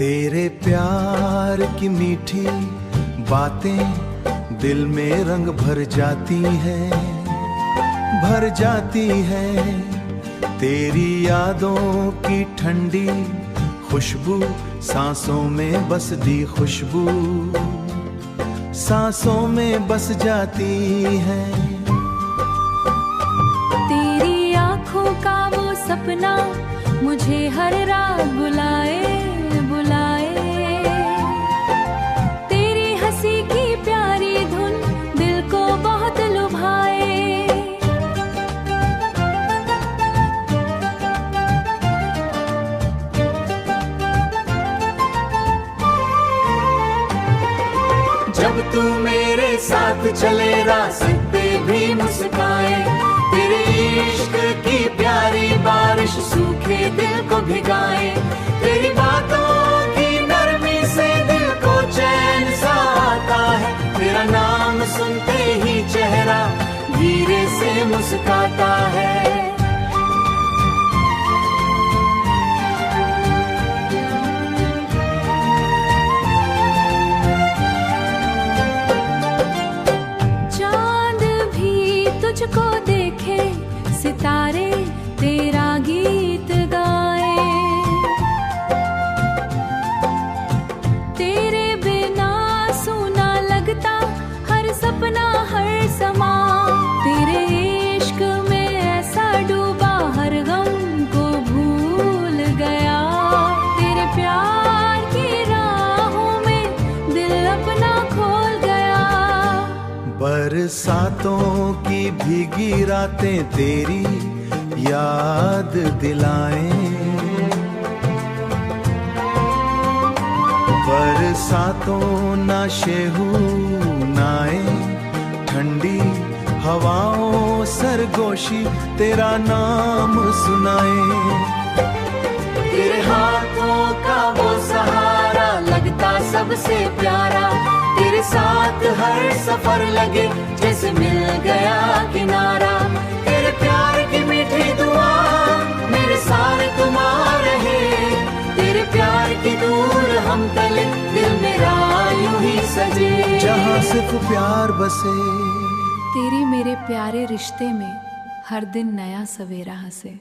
तेरे प्यार की मीठी बातें दिल में रंग भर जाती है तेरी यादों की ठंडी खुशबू सांसों में बसती खुशबू सांसों में बस जाती है। तेरी आँखों का वो सपना मुझे हर रात बुलाए बुलाए, तेरी हंसी की प्यारी धुन दिल को बहुत लुभाए। जब तू मेरे साथ चले रास्ते भी मुस्काए, तेरे इश्क की प्यारी बारिश सूखे दिल को भिगाए। तेरी बातों की नरमी से दिल को चैन सा आता है, तेरा नाम सुनते ही चेहरा धीरे से मुस्काता है। तुझको देखे सितारे तेरा गीत गाए, तेरे बिना सूना लगता हर सपना हर समा। तेरे इश्क में ऐसा डूबा हर गम को भूल गया, तेरे प्यार की राहों में दिल अपना खोल गया। बरसातों की भीगी रातें तेरी याद दिलाएं, बरसातों ना शेहूनाए ठंडी हवाओं सरगोशी तेरा नाम सुनाए। तेरे हाथों का वो सहारा लगता सबसे प्यारा, तेरे साथ हर सफर लगे जैसे मिल गया किनारा। तेरे प्यार की मीठी दुआ मेरे सारे तुम आ रहे, तेरे प्यार की दूर हम तले दिल मेरा यूं ही सजे। जहाँ सिर्फ प्यार बसे, तेरी मेरे प्यारे रिश्ते में हर दिन नया सवेरा हंसे।